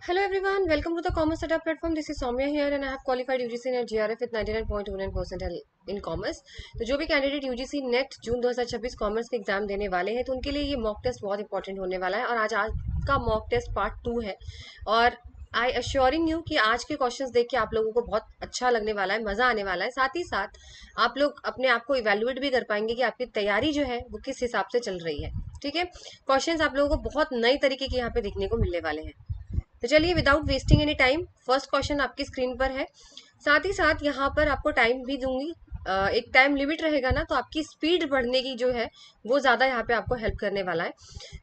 Hello everyone, welcome to the Commerce Setup platform. This is Soumya here and I have qualified UGC NET GRF with 99.29% in Commerce. तो जो भी candidate UGC NET जून 2026 commerce के exam देने वाले हैं तो उनके लिए ये मॉक टेस्ट बहुत इंपॉर्टेंट होने वाला है और आज का मॉक टेस्ट पार्ट 2 है। और आई अश्योरिंग यू कि आज के क्वेश्चंस देख के आप लोगों को बहुत अच्छा लगने वाला है, मजा आने वाला है। साथ ही साथ आप लोग अपने आप को इवेल्युएट भी कर पाएंगे कि आपकी तैयारी जो है वो किस हिसाब से चल रही है। ठीक है, क्वेश्चंस आप लोगों को बहुत नई तरीके के यहाँ पे देखने को मिलने वाले हैं। तो चलिए without wasting any time first question आपकी स्क्रीन पर है। साथ ही साथ यहाँ पर आपको टाइम भी दूंगी। एक टाइम लिमिट रहेगा ना तो आपकी स्पीड बढ़ने की जो है वो ज्यादा यहाँ पे आपको हेल्प करने वाला है।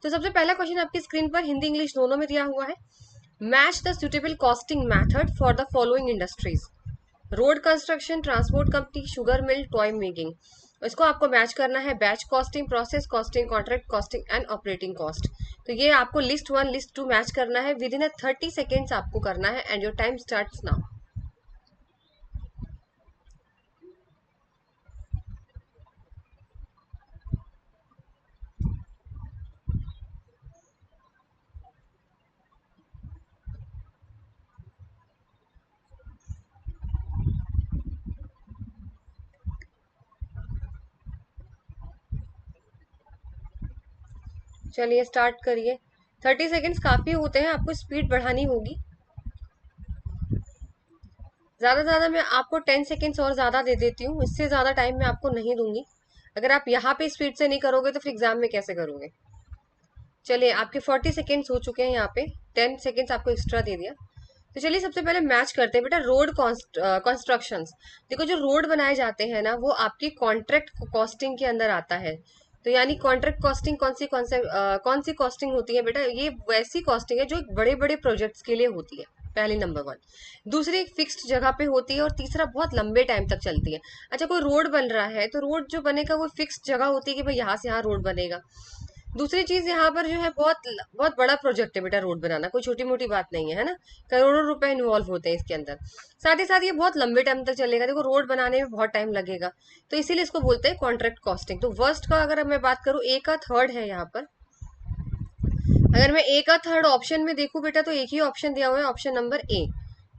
तो सबसे पहला क्वेश्चन आपकी स्क्रीन पर हिंदी इंग्लिश दोनों में दिया हुआ है। Match the suitable costing method for the following industries: road construction, transport company, sugar mill, toy making. इसको आपको मैच करना है batch costing, process costing, contract costing and operating cost. तो ये आपको लिस्ट 1 लिस्ट 2 मैच करना है विद इन 30 सेकेंड्स आपको करना है and your time starts now. चलिए स्टार्ट करिए। 30 सेकेंड्स काफी होते हैं, आपको स्पीड बढ़ानी होगी। ज्यादा ज्यादा मैं आपको 10 सेकेंड्स और ज्यादा दे देती हूँ, इससे ज्यादा टाइम मैं आपको नहीं दूंगी। अगर आप यहाँ पे स्पीड से नहीं करोगे तो फिर एग्जाम में कैसे करोगे। चलिए आपके 40 सेकेंड्स हो चुके हैं, यहाँ पे 10 सेकेंड्स आपको एक्स्ट्रा दे दिया। तो चलिए सबसे पहले मैच करते हैं बेटा रोड कंस्ट्रक्शंस। देखो जो रोड बनाए जाते हैं ना वो आपकी कॉन्ट्रैक्ट कॉस्टिंग के अंदर आता है। तो यानी कॉन्ट्रैक्ट कॉस्टिंग कौन सी कॉस्टिंग होती है बेटा, ये वैसी कॉस्टिंग है जो बड़े बड़े प्रोजेक्ट्स के लिए होती है। पहली नंबर 1। दूसरी एक फिक्स्ड जगह पे होती है और तीसरा बहुत लंबे टाइम तक चलती है। अच्छा कोई रोड बन रहा है तो रोड जो बनेगा वो फिक्स्ड जगह होती है कि भाई यहाँ से यहाँ रोड बनेगा। दूसरी चीज यहाँ पर जो है बहुत बहुत बड़ा प्रोजेक्ट है बेटा, रोड बनाना कोई छोटी मोटी बात नहीं है, है ना। करोड़ों रुपए इन्वॉल्व होते हैं इसके अंदर। साथ ही साथ ये बहुत लंबे टाइम तक चलेगा, देखो रोड बनाने में बहुत टाइम लगेगा। तो इसीलिए इसको बोलते हैं कॉन्ट्रैक्ट कॉस्टिंग। तो वर्स्ट का अगर मैं बात करूँ, ए का थर्ड है यहाँ पर। अगर मैं ए का थर्ड ऑप्शन में देखूं बेटा तो एक ही ऑप्शन दिया हुआ है, ऑप्शन नंबर ए।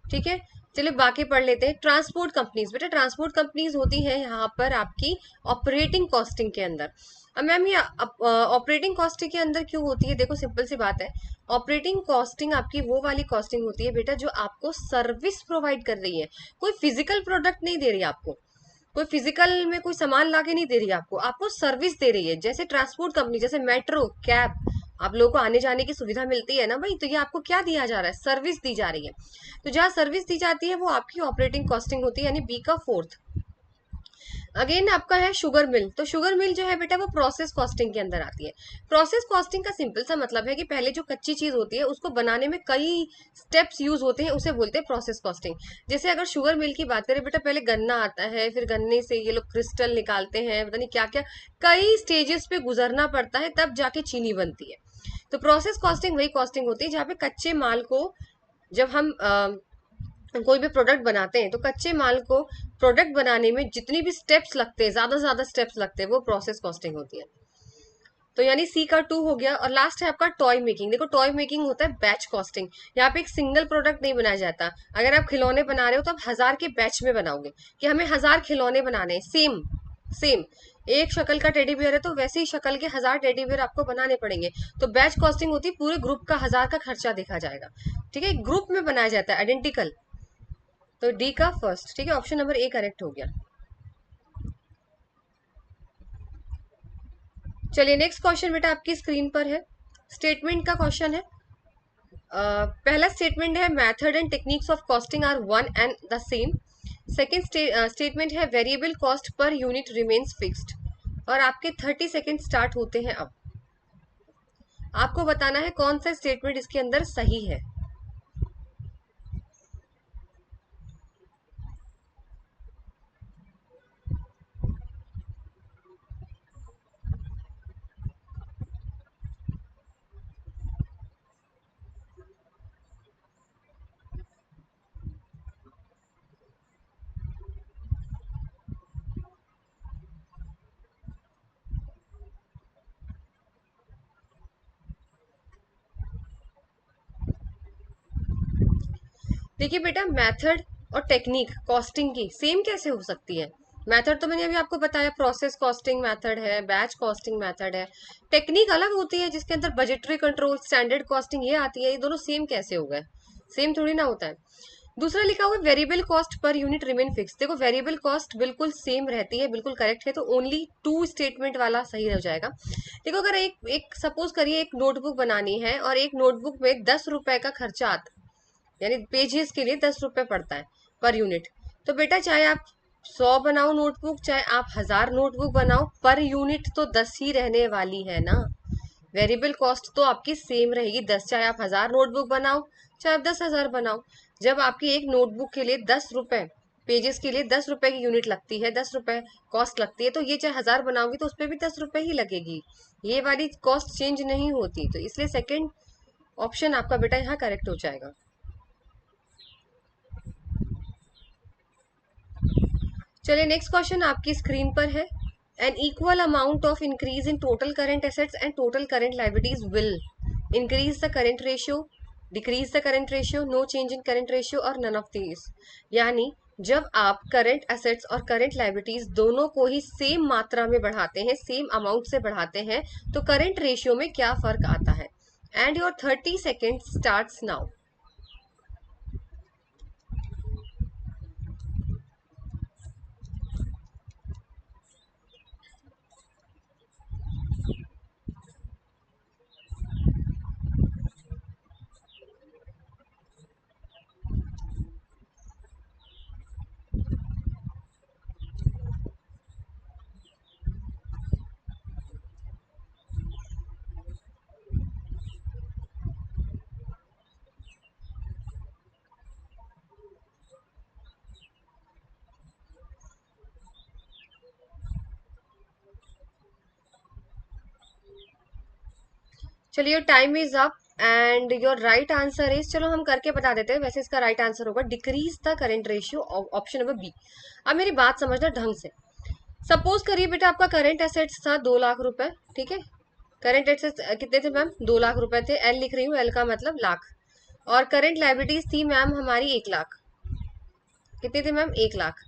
ठीक है, चलिए बाकी पढ़ लेते हैं। ट्रांसपोर्ट कंपनीज बेटा, ट्रांसपोर्ट कंपनीज होती है यहाँ पर आपकी ऑपरेटिंग कॉस्टिंग के अंदर। अब मैम ये ऑपरेटिंग कॉस्टिंग के अंदर क्यों होती है, देखो सिंपल सी बात है। ऑपरेटिंग कॉस्टिंग आपकी वो वाली कॉस्टिंग होती है बेटा जो आपको सर्विस प्रोवाइड कर रही है, कोई फिजिकल प्रोडक्ट नहीं दे रही है आपको। कोई फिजिकल में कोई सामान लाके नहीं दे रही है आपको, आपको सर्विस दे रही है। जैसे ट्रांसपोर्ट कंपनी, जैसे मेट्रो, कैब, आप लोगों को आने जाने की सुविधा मिलती है ना भाई, तो ये आपको क्या दिया जा रहा है, सर्विस दी जा रही है। तो जहाँ सर्विस दी जाती है वो आपकी ऑपरेटिंग कॉस्टिंग होती है, यानी बी का फोर्थ। अगेन आपका है शुगर मिल। तो शुगर मिल जो है बेटा वो प्रोसेस कॉस्टिंग के अंदर आती है। प्रोसेस कॉस्टिंग का सिंपल सा मतलब है कि पहले जो कच्ची चीज होती है उसको बनाने में कई स्टेप्स यूज होते हैं, उसे बोलते हैं प्रोसेस कॉस्टिंग। जैसे अगर शुगर मिल की बात करें बेटा, पहले गन्ना आता है, फिर गन्ने से ये लोग क्रिस्टल निकालते हैं, पता नहीं क्या क्या कई स्टेजेस पे गुजरना पड़ता है तब जाके चीनी बनती है। तो प्रोसेस कॉस्टिंग वही कॉस्टिंग होती है जहाँ पे कच्चे माल को, जब हम कोई भी प्रोडक्ट बनाते हैं तो कच्चे माल को प्रोडक्ट बनाने में जितनी भी स्टेप्स लगते हैं, ज्यादा से ज्यादा स्टेप्स लगते हैं, वो प्रोसेस कॉस्टिंग होती है। तो यानी सी का 2 हो गया। और लास्ट है आपका टॉय मेकिंग। देखो टॉय मेकिंग होता है बैच कॉस्टिंग। यहाँ पे एक सिंगल प्रोडक्ट नहीं बनाया जाता। अगर आप खिलौने बना रहे हो तो आप 1000 के बैच में बनाओगे कि हमें 1000 खिलौने बनाने हैं, सेम सेम एक शक्ल का टेडी बियर है तो वैसे ही शक्ल के 1000 टेडी बियर आपको बनाने पड़ेंगे। तो बैच कॉस्टिंग होती है पूरे ग्रुप का 1000 का खर्चा देखा जाएगा। ठीक है, ग्रुप में बनाया जाता है आइडेंटिकल। तो डी का फर्स्ट, ठीक है, ऑप्शन नंबर ए करेक्ट हो गया। चलिए नेक्स्ट क्वेश्चन बेटा आपकी स्क्रीन पर है। स्टेटमेंट का क्वेश्चन है। पहला स्टेटमेंट है method and techniques of costing are one and the same. Second statement है variable cost per unit remains fixed. और आपके 30 सेकेंड स्टार्ट होते हैं अब। आपको बताना है कौन सा स्टेटमेंट इसके अंदर सही है। देखिए बेटा, मेथड और टेक्निक कॉस्टिंग की सेम कैसे हो सकती है? मेथड तो मैंने अभी आपको बताया, प्रोसेस कॉस्टिंग मेथड है, बैच कॉस्टिंग मेथड है। टेक्निक अलग होती है जिसके अंदर बजटरी कंट्रोल, स्टैंडर्ड कॉस्टिंग ये आती है। ये दोनों सेम कैसे हो गए? सेम थोड़ी ना होता है। दूसरा लिखा हुआ है variable cost per unit remain fix. देखो वेरिएबल कॉस्ट बिल्कुल सेम रहती है, बिल्कुल करेक्ट है, तो ओनली टू स्टेटमेंट वाला सही हो जाएगा। देखो अगर एक एक सपोज करिए एक नोटबुक बनानी है और एक नोटबुक में 10 रुपए का खर्चा आता, यानी पेजेस के लिए 10 रुपए पड़ता है पर यूनिट। तो बेटा चाहे आप 100 बनाओ नोटबुक, चाहे आप 1000 नोटबुक बनाओ, पर यूनिट तो 10 ही रहने वाली है ना। वेरिएबल कॉस्ट तो आपकी सेम रहेगी 10, चाहे आप 1000 नोटबुक बनाओ, चाहे आप 10,000 बनाओ। जब आपकी एक नोटबुक के लिए 10 रुपए, पेजेस के लिए 10 रुपए की यूनिट लगती है, 10 रुपए कॉस्ट लगती है, तो ये चाहे 1000 बनाओगी तो उस पर भी 10 रुपए ही लगेगी। ये वाली कॉस्ट चेंज नहीं होती, तो इसलिए सेकेंड ऑप्शन आपका बेटा यहाँ करेक्ट हो जाएगा। चलिए नेक्स्ट क्वेश्चन आपकी स्क्रीन पर है। An equal amount of increase in total current assets and total current liabilities will increase the current ratio, decrease the current ratio, no change in current ratio और none of these. यानी जब आप current assets और current liabilities दोनों को ही same मात्रा में बढ़ाते हैं, सेम अमाउंट से बढ़ाते हैं, तो करंट रेशियो में क्या फर्क आता है? And your 30 second starts now. चलिए time is up and your right answer is, चलो हम करके बता देते हैं, वैसे इसका राइट आंसर होगा decrease the current ratio, option number B. अब मेरी बात समझना ढंग से। सपोज करिए बेटा आपका करंट एसेट्स था 2 लाख रुपए, ठीक है। करंट एसेट्स कितने थे मैम? 2 लाख रुपए थे। एल लिख रही हूँ, एल का मतलब लाख। और करंट लाइबिलिटीज थी मैम हमारी 1 लाख। कितनी थी मैम? 1 लाख।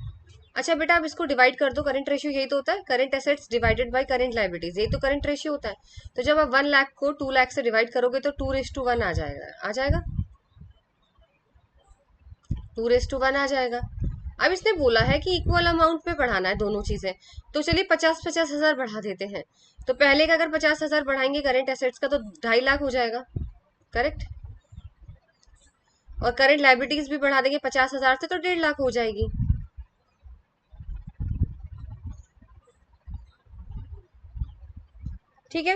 अच्छा बेटा आप इसको डिवाइड कर दो, करंट रेशियो यही तो होता है, current assets divided by current liabilities, यही तो करंट रेशियो होता है। तो जब आप 1 लाख को 2 लाख से डिवाइड करोगे तो 2:1 आ जाएगा, आ जाएगा 2:1 आ जाएगा। अब इसने बोला है कि इक्वल अमाउंट पे बढ़ाना है दोनों चीजें, तो चलिए 50-50 हजार बढ़ा देते हैं। तो पहले का अगर 50,000 बढ़ाएंगे करंट एसेट्स का तो 2.5 लाख हो जाएगा, करेक्ट। और करंट लाइबिलिटीज भी बढ़ा देंगे 50,000 से तो 1.5 लाख हो जाएगी। ठीक है,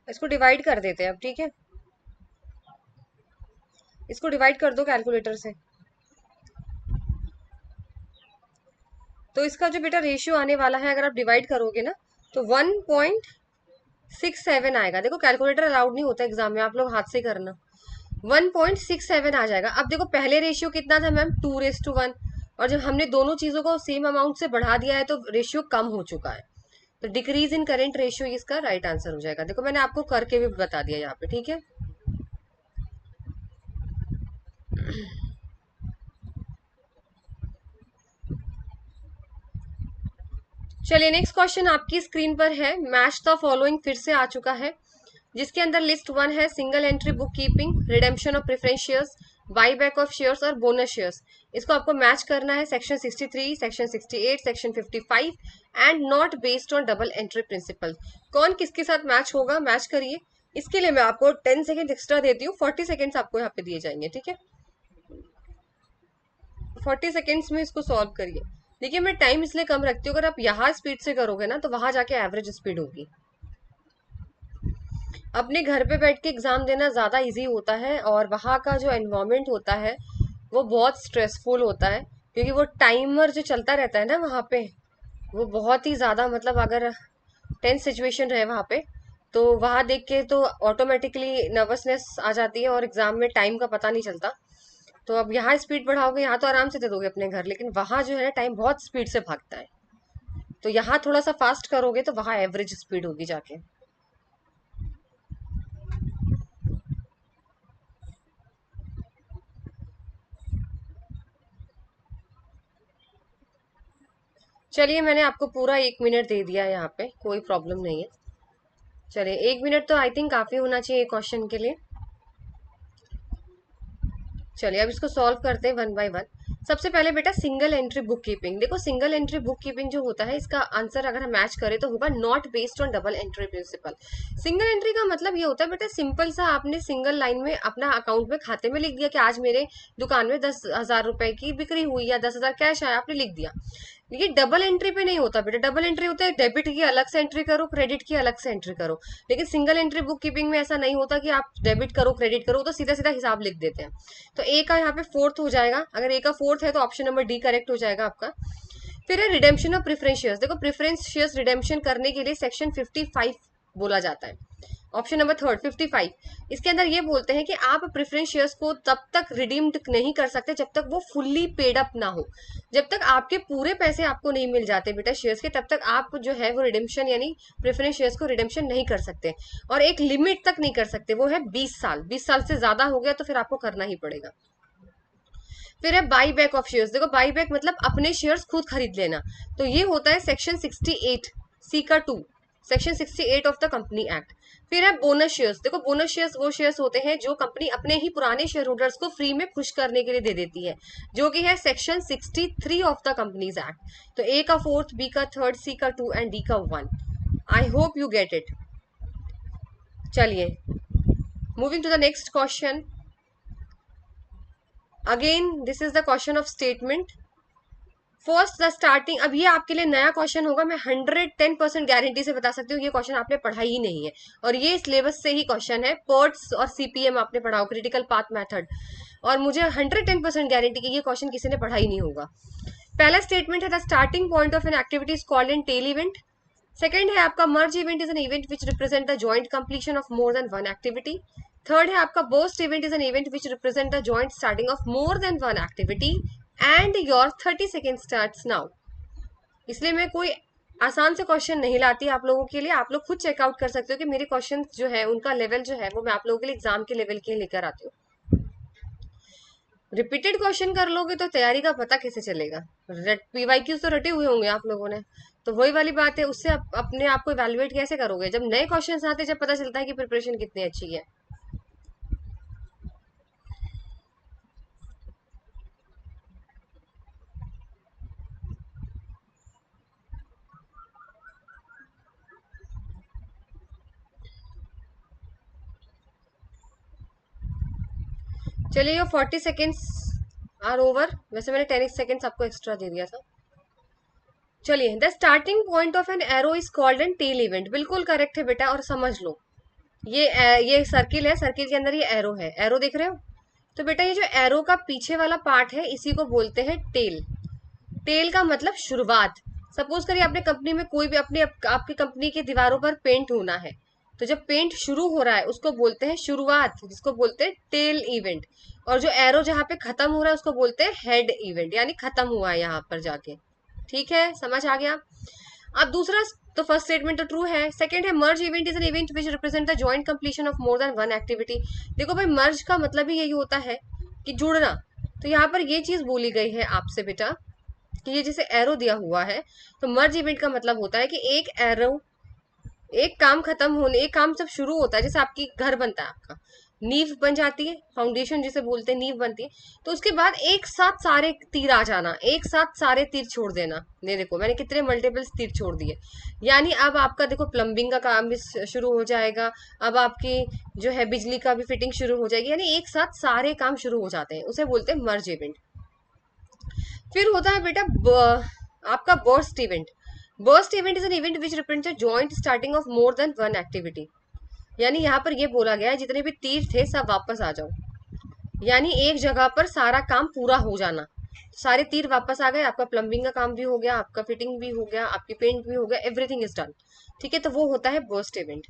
इसको डिवाइड कर देते हैं अब, ठीक है। इसको डिवाइड कर दो कैलकुलेटर से। तो इसका जो बेटा रेशियो आने वाला है, अगर आप डिवाइड करोगे ना, तो 1.67 आएगा। देखो कैलकुलेटर अलाउड नहीं होता एग्जाम में, आप लोग हाथ से करना। 1.67 आ जाएगा। अब देखो पहले रेशियो कितना था मैम? 2:1। और जब हमने दोनों चीजों को सेम अमाउंट से बढ़ा दिया है तो रेशियो कम हो चुका है। तो डिक्रीज इन करेंट रेशियो इसका राइट आंसर हो जाएगा। देखो मैंने आपको करके भी बता दिया यहाँ पे, ठीक है। चलिए नेक्स्ट क्वेश्चन आपकी स्क्रीन पर है। मैच द फॉलोइंग फिर से आ चुका है, जिसके अंदर लिस्ट 1 है single entry book keeping, redemption of preference shares, buy back of shares और बोनस शेयर्स। इसको आपको मैच करना है section 63, section 68, section 55 and not based on double entry principle. कौन किसके साथ मैच होगा, मैच करिए। इसके लिए मैं आपको 10 सेकेंड एक्स्ट्रा देती हूँ, 40 सेकेंड्स आपको यहाँ पे दिए जाएंगे, ठीक है। 40 सेकेंड्स में इसको सॉल्व करिए। देखिए मैं टाइम इसलिए कम रखती हूँ, अगर आप यहाँ स्पीड से करोगे ना तो वहां जाके एवरेज स्पीड होगी। अपने घर पे बैठ के एग्जाम देना ज्यादा इजी होता है, और वहाँ का जो एनवायरमेंट होता है वो बहुत स्ट्रेसफुल होता है, क्योंकि वो टाइमर जो चलता रहता है ना वहाँ पे, वो बहुत ही ज्यादा, मतलब अगर टेंस सिचुएशन रहे वहाँ पे तो वहाँ देख के तो ऑटोमेटिकली नर्वसनेस आ जाती है और एग्जाम में टाइम का पता नहीं चलता। तो अब यहाँ स्पीड बढ़ाओगे, यहाँ तो आराम से दे दोगे अपने घर, लेकिन वहां जो है ना टाइम बहुत स्पीड से भागता है। तो यहाँ थोड़ा सा फास्ट करोगे तो वहां एवरेज स्पीड होगी जाके। चलिए, मैंने आपको पूरा 1 मिनट दे दिया है, यहाँ पे कोई प्रॉब्लम नहीं है। चलिए, 1 मिनट तो आई थिंक काफी होना चाहिए क्वेश्चन के लिए। चलिए, अब इसको सॉल्व करते हैं वन बाय वन। सबसे पहले बेटा सिंगल एंट्री बुक कीपिंग। देखो, सिंगल एंट्री बुक कीपिंग जो होता है, इसका आंसर अगर हम मैच करें तो होगा not based on double entry principle. Single entry का मतलब ये होता है बेटा, सिंपल सा आपने सिंगल लाइन में अपना अकाउंट में खाते में लिख दिया कि आज मेरे दुकान में 10,000 रुपए की बिक्री हुई या 10,000 कैश आया, आपने लिख दिया। ये डबल एंट्री पे नहीं होता बेटा। डबल एंट्री होता है डेबिट की अलग से एंट्री करो, क्रेडिट की अलग से एंट्री करो। लेकिन सिंगल एंट्री बुक कीपिंग में ऐसा नहीं होता कि आप डेबिट करो क्रेडिट करो, तो सीधा सीधा हिसाब लिख देते हैं। तो ए का यहाँ पे फोर्थ हो जाएगा। अगर ए का फोर्थ है तो ऑप्शन नंबर डी करेक्ट हो जाएगा आपका। फिर है रिडेम्पशन ऑफ प्रेफरेंस शेयर्स। देखो, प्रेफरेंस शेयर्स रिडेम्पशन करने के लिए सेक्शन 55 बोला जाता है। ऑप्शन नंबर थर्ड 55, इसके अंदर ये बोलते हैं कि आप प्रेफरेंस शेयर्स को तब तक रिडीम्ड नहीं कर सकते जब तक वो फुल्ली पेड अप ना हो। जब तक आपके पूरे पैसे आपको नहीं मिल जाते बेटा शेयर्स के, तब तक आप जो है वो रिडेम्पशन यानी प्रेफरेंस शेयर्स को रिडेम्पशन नहीं कर सकते। और एक लिमिट तक नहीं कर सकते, वो है 20 साल। 20 साल से ज्यादा हो गया तो फिर आपको करना ही पड़ेगा। फिर है बाई बैक ऑफ शेयर्स। देखो, बाई बैक मतलब अपने शेयर्स खुद खरीद लेना। तो ये होता है सेक्शन 68 सी का 2, section 68 of the company act. फिर है बोनस शेयर्स। देखो, बोनस शेयर्स वो शेयर्स होते हैं जो कंपनी अपने ही पुराने शेयर होल्डर्स को फ्री में खुश करने के लिए दे देती है, जो कि है section 63 of the companies act. तो ए का फोर्थ, बी का थर्ड, सी का 2 एंड डी का 1। I hope you get it. चलिए, moving to the next question. Again this is the question of statement. First the starting. अब ये आपके लिए नया क्वेश्चन होगा, मैं 110% गारंटी से बता सकती हूँ ये क्वेश्चन आपने पढ़ा ही नहीं है, और ये सिलेबस से ही क्वेश्चन है। पर्ट्स और सीपीएम आपने पढ़ा हो, क्रिटिकल पाथ मेथड, और मुझे 110% गारंटी कि ये क्वेश्चन किसी ने पढ़ा ही नहीं होगा। पहला स्टेटमेंट है the starting point of an activity is called an tail event. Second है आपका merge event is an event which represent the joint completion of more than one activity. Third है आपका burst event is an event which represent the joint starting of more than one activity. And your 30 second starts now. इसलिए मैं कोई आसान से question नहीं लाती आप लोगों के लिए। आप लोग खुद चेकआउट कर सकते हो कि मेरे क्वेश्चन जो है उनका लेवल जो है वो मैं आप लोगों के लिए एग्जाम के लेवल के लेकर आती हूँ। रिपीटेड क्वेश्चन कर लोगे तो तैयारी का पता कैसे चलेगा। पीवाईक्यूज तो रटे हुए होंगे आप लोगों ने, तो वही वाली बात है, उससे अपने आप को इवेलुएट कैसे करोगे जब नए क्वेश्चन आते हैं, जब पता चलता है कि प्रिपरेशन कितनी अच्छी है। चलिए, ये 40 सेकेंड्स आर ओवर। वैसे मैंने 10 सेकेंड्स आपको एक्स्ट्रा दे दिया था। चलिए, the starting point of an arrow is called an tail event. बिल्कुल करेक्ट है बेटा, और समझ लो ये सर्किल है, सर्किल के अंदर ये एरो है, एरो देख रहे हो। तो बेटा ये जो एरो का पीछे वाला पार्ट है इसी को बोलते हैं टेल। टेल का मतलब शुरुआत। सपोज करिए आपने कंपनी में कोई भी आपकी कंपनी की दीवारों पर पेंट होना है, तो जब पेंट शुरू हो रहा है उसको बोलते हैं शुरुआत, जिसको बोलते हैं टेल इवेंट। और जो एरो जहां पे खत्म हो रहा है उसको बोलते हैं हेड इवेंट, यानी खत्म हुआ है यहाँ पर जाके। ठीक है, समझ आ गया। अब दूसरा, तो फर्स्ट स्टेटमेंट तो ट्रू है। सेकंड है merge event is an event which represent the joint completion of more than one activity. देखो भाई, मर्ज का मतलब ही यही होता है कि जुड़ना। तो यहाँ पर ये चीज बोली गई है आपसे बेटा कि ये जैसे एरो दिया हुआ है, तो मर्ज इवेंट का मतलब होता है कि एक एरो, एक काम खत्म होने, एक काम जब शुरू होता है, जैसे आपकी घर बनता है, आपका नींव बन जाती है, फाउंडेशन जिसे बोलते हैं, नींव बनती है, तो उसके बाद एक साथ सारे तीर आ जाना, एक साथ सारे तीर छोड़ देना। ये देखो मैंने कितने मल्टीपल तीर छोड़ दिए। यानी अब आपका देखो प्लम्बिंग का काम भी शुरू हो जाएगा, अब आपकी जो है बिजली का भी फिटिंग शुरू हो जाएगी, यानी एक साथ सारे काम शुरू हो जाते हैं, उसे बोलते हैं मर्ज इवेंट। फिर होता है बेटा आपका burst event. Burst event is an event which represents joint starting of more than one activity. यानी यहाँ पर ये बोला गया है जितने भी तीर थे सब वापस आ जाओ, यानी एक जगह पर सारा काम पूरा हो जाना। सारे तीर वापस आ गए, आपका प्लम्बिंग का काम भी हो गया, आपका फिटिंग भी हो गया, आपकी पेंट भी हो गया, एवरीथिंग इज डन। ठीक है, तो वो होता है बर्स्ट इवेंट।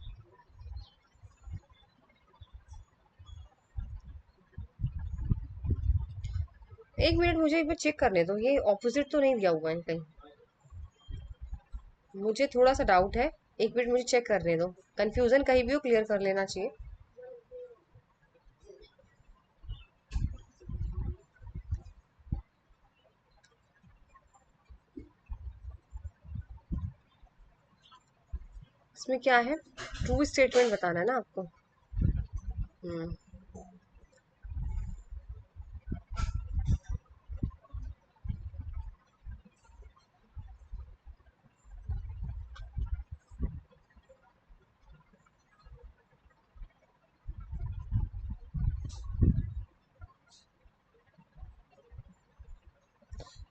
एक मिनट, मुझे एक बार चेक करने दो, ये ऑपोजिट तो नहीं दिया हुआ है कहीं, मुझे थोड़ा सा डाउट है। एक मिनट मुझे चेक करने दो, कंफ्यूजन कहीं भी हो क्लियर कर लेना चाहिए। इसमें क्या है, ट्रू स्टेटमेंट बताना है ना आपको। हम्म।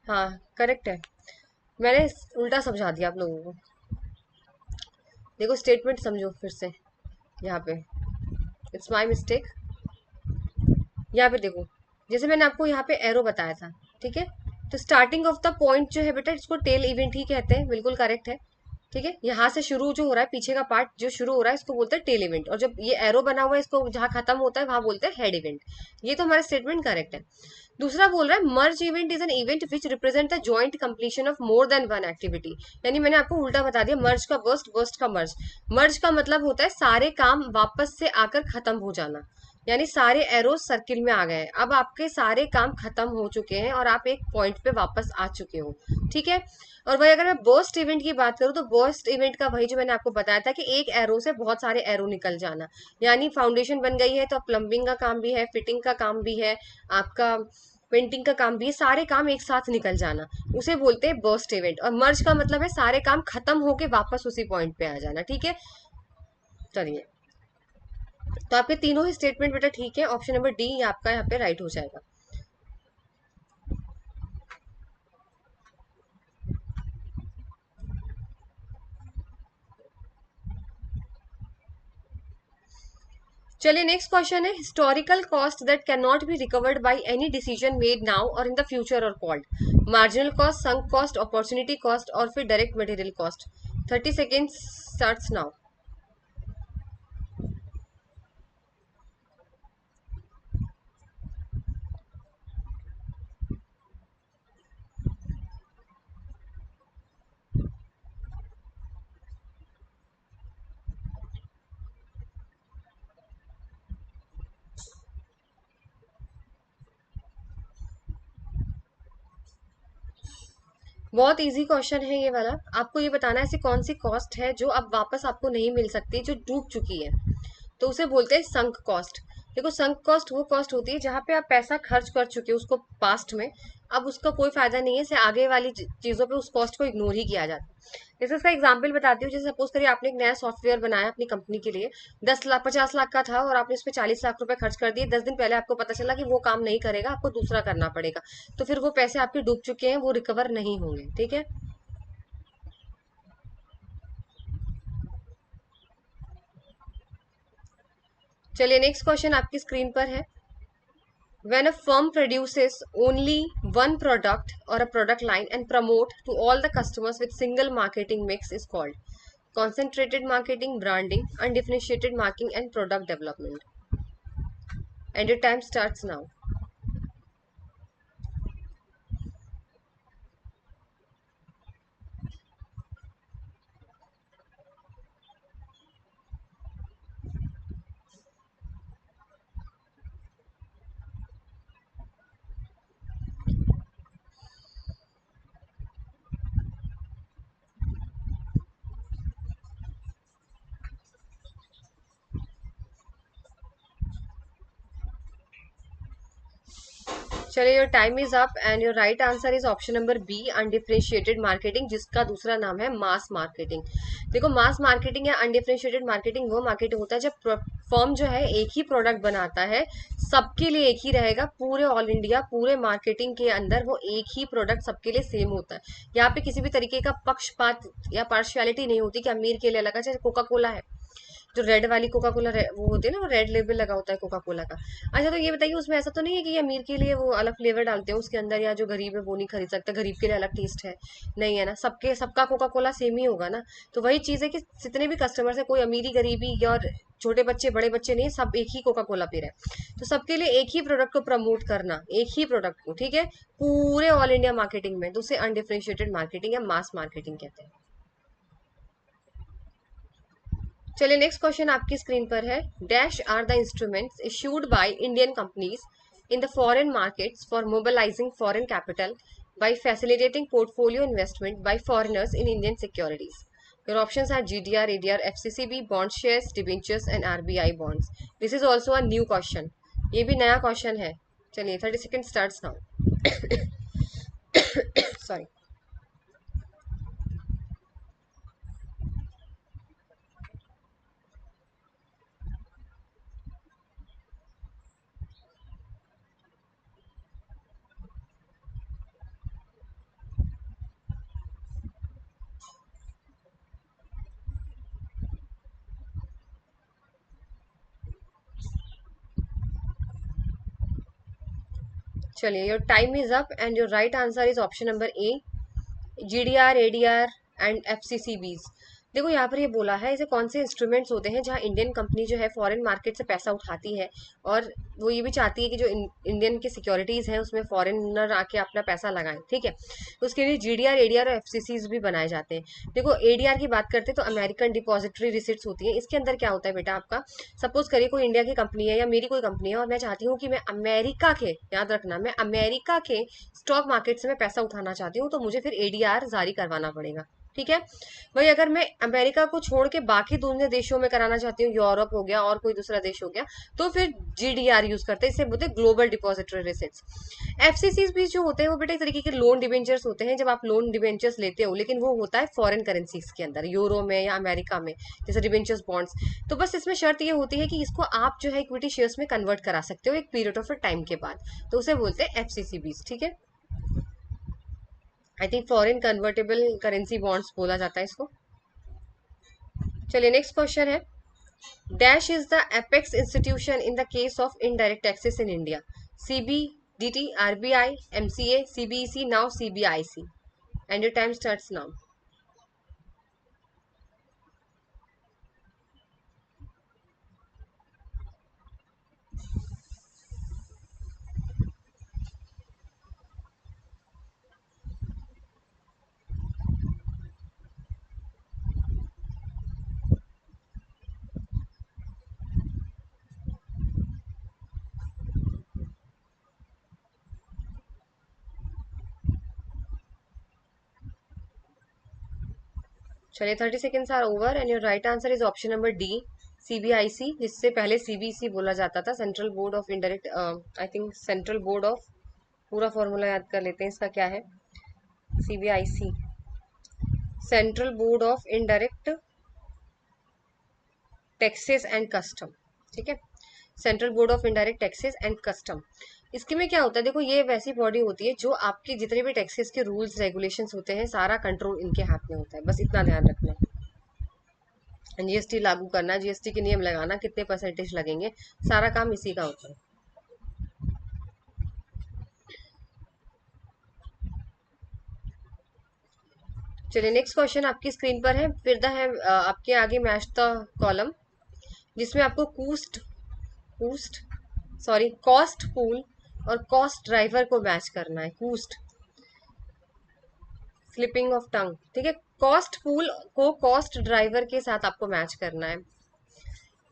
हाँ, करेक्ट है। मैंने उल्टा समझा दिया आप लोगों को। देखो स्टेटमेंट समझो फिर से, यहाँ पे इट्स माय मिस्टेक। यहाँ पे देखो, जैसे मैंने आपको यहाँ पे एरो बताया था, ठीक है। तो स्टार्टिंग ऑफ द पॉइंट जो है बेटा, इसको टेल इवेंट ही कहते हैं, बिल्कुल करेक्ट है। ठीक है, यहाँ से शुरू जो हो रहा है, पीछे का पार्ट जो शुरू हो रहा है, इसको बोलते हैं टेल इवेंट, और जब ये एरो बना हुआ है, इसको जहाँ खत्म होता है वहां बोलते हैं हेड इवेंट। ये तो हमारा स्टेटमेंट करेक्ट है। दूसरा बोल रहा है merge event is an event which represent the joint completion of more than one activity. यानी मैंने आपको उल्टा बता दिया, मर्ज का वर्स्ट, वर्स्ट का मर्ज। मर्ज का मतलब होता है सारे काम वापस से आकर खत्म हो जाना, यानी सारे एरोज सर्किल में आ गए, अब आपके सारे काम खत्म हो चुके हैं और आप एक पॉइंट पे वापस आ चुके हो। ठीक है। और वही अगर मैं बर्स्ट इवेंट की बात करूं, तो बर्स्ट इवेंट का वही जो मैंने आपको बताया था कि एक एरो से बहुत सारे एरो निकल जाना, यानी फाउंडेशन बन गई है तो प्लम्बिंग का काम भी है, फिटिंग का काम भी है, आपका पेंटिंग का काम भी है, सारे काम एक साथ निकल जाना, उसे बोलते हैं बर्स्ट इवेंट। और मर्ज का मतलब है सारे काम खत्म होके वापस उसी पॉइंट पे आ जाना। ठीक है, चलिए, तो आपके तीनों ही स्टेटमेंट बेटा ठीक है, ऑप्शन नंबर डी आपका यहाँ पे राइट हो जाएगा। चलिए नेक्स्ट क्वेश्चन है, historical cost that can not be recovered by any decision made now और इन द फ्यूचर और called marginal cost, sunk cost, opportunity cost और फिर direct material cost. 30 seconds starts now. बहुत easy question है ये वाला। आपको ये बताना है ऐसी कौन सी कॉस्ट है जो अब वापस आपको नहीं मिल सकती, जो डूब चुकी है, तो उसे बोलते हैं संक कॉस्ट। देखो संक कॉस्ट वो कॉस्ट होती है जहाँ पे आप पैसा खर्च कर चुके हो उसको पास्ट में, अब उसका कोई फायदा नहीं है, से आगे वाली चीजों पे उस कॉस्ट को इग्नोर ही किया जाता है। जैसे इसका एग्जांपल बताती हूँ, जैसे सपोज करिए आपने एक नया सॉफ्टवेयर बनाया अपनी कंपनी के लिए, 10 लाख 50 लाख का था और आपने उस पर 40 लाख रुपए खर्च कर दिए, 10 दिन पहले आपको पता चला कि वो काम नहीं करेगा, आपको दूसरा करना पड़ेगा, तो फिर वो पैसे आपके डूब चुके हैं, वो रिकवर नहीं होंगे। ठीक है, चलिए नेक्स्ट क्वेश्चन आपकी स्क्रीन पर है। When a firm produces only one product or a product line and promote to all the customers with single marketing mix is called concentrated marketing, branding, undifferentiated marketing and product development. And your time starts now. चलिए your time is up and your right answer is option number B, undifferentiated marketing, जिसका दूसरा नाम है mass marketing. देखो mass marketing या undifferentiated marketing वो marketing होता है जब फर्म जो है एक ही प्रोडक्ट बनाता है, सबके लिए एक ही रहेगा, पूरे ऑल इंडिया पूरे मार्केटिंग के अंदर वो एक ही प्रोडक्ट सबके लिए सेम होता है। यहाँ पे किसी भी तरीके का पक्षपात या पार्शियलिटी नहीं होती कि अमीर के लिए अलग है, जैसे कोका कोला है, जो रेड वाली कोका कोला वो होती है ना, वो रेड लेबल लगा होता है कोका कोला का। अच्छा तो ये बताइए, उसमें ऐसा तो नहीं है कि ये अमीर के लिए वो अलग फ्लेवर डालते हैं उसके अंदर, या जो गरीब है वो नहीं खरीद सकता, गरीब के लिए अलग टेस्ट है? नहीं है ना, सबके सबका कोका कोला सेम ही होगा ना। तो वही चीज है कि जितने भी कस्टमर्स है, कोई अमीरी गरीबी या और छोटे बच्चे बड़े बच्चे नहीं है, सब एक ही कोका कोला पी रहे हैं। तो सबके लिए एक ही प्रोडक्ट को प्रमोट करना, एक ही प्रोडक्ट को, ठीक है, पूरे ऑल इंडिया मार्केटिंग में, तो उसे अनडिफरेंशिएटेड मार्केटिंग या मास मार्केटिंग कहते हैं। चलिए नेक्स्ट क्वेश्चन आपकी स्क्रीन पर है। Dash are the instruments issued by Indian companies in the foreign markets for mobilising foreign capital by facilitating portfolio investment by foreigners in Indian securities. Your options are GDR, ADR, FCCB, bond shares, debentures and RBI bonds. This is also a new question. ये भी नया question है। चलिए 30 second starts now. Sorry. चलिए your time is up and your right answer is option number A, GDR, ADR and FCCBs। देखो यहाँ पर ये बोला है, ऐसे कौन से इंस्ट्रूमेंट्स होते हैं जहाँ इंडियन कंपनी जो है फॉरेन मार्केट से पैसा उठाती है, और वो ये भी चाहती है कि जो इंडियन की सिक्योरिटीज हैं उसमें फॉरेनर आके अपना पैसा लगाएं, ठीक है। तो उसके लिए GDR, ADR और FCCs भी बनाए जाते हैं। देखो ADR की बात करते हैं तो अमेरिकन डिपॉजिटरी रिसिट्स होती है। इसके अंदर क्या होता है बेटा आपका, सपोज करिए कोई इंडिया की कंपनी है या मेरी कोई कंपनी है और मैं चाहती हूँ कि मैं अमेरिका के, याद रखना, मैं अमेरिका के स्टॉक मार्केट से मैं पैसा उठाना चाहती हूँ, तो मुझे फिर ADR जारी करवाना पड़ेगा, ठीक है। वही अगर मैं अमेरिका को छोड़ के बाकी दुनिया देशों में कराना चाहती हूँ, यूरोप हो गया और कोई दूसरा देश हो गया, तो फिर GDR यूज करते हैं, इसे बोलते हैं ग्लोबल डिपॉजिटरी रिसिट्स। FCCs भी जो होते हैं वो बेटा एक तरीके के लोन डिबेंचर्स होते हैं। जब आप लोन डिबेंचर्स लेते हो, लेकिन वो होता है फॉरेन करेंसीज के अंदर, यूरो में या अमेरिका में, जैसे डिबेंचर्स बॉन्ड्स। तो बस इसमें शर्त ये होती है कि इसको आप जो है इक्विटी शेयर्स में कन्वर्ट करा सकते हो एक पीरियड ऑफ टाइम के बाद, तो उसे बोलते हैं FCCBs, ठीक है। I think foreign convertible currency bonds बोला जाता है इसको। चलिए नेक्स्ट क्वेश्चन है। Dash is the apex institution in the case of indirect taxes in India? CBDT, RBI, MCA, CBEC, now CBIC। And your time starts now. चलिए 30 seconds are over and your right answer is option number D, CBIC, जिससे पहले CBC बोला जाता था, central board of indirect, I think central board of, पूरा formula याद कर लेते हैं इसका क्या है। CBIC, central board of indirect taxes and custom, ठीक है। Central board of indirect taxes and custom. इसके में क्या होता है, देखो ये वैसी बॉडी होती है जो आपके जितने भी टैक्सेस के रूल्स रेगुलेशंस होते हैं, सारा कंट्रोल इनके हाथ में होता है, बस इतना ध्यान रखना। GST लागू करना, GST के नियम लगाना, कितने परसेंटेज लगेंगे, सारा काम इसी का होता है। चलिए नेक्स्ट क्वेश्चन आपकी स्क्रीन पर है। फिर द है आपके आगे मैच द कॉलम, जिसमें आपको कूस्ट सॉरी कॉस्ट पूल और कॉस्ट ड्राइवर को मैच करना है। कूस्ट, स्लिपिंग ऑफ टंग, ठीक है। कॉस्ट पूल को कॉस्ट ड्राइवर के साथ आपको मैच करना है।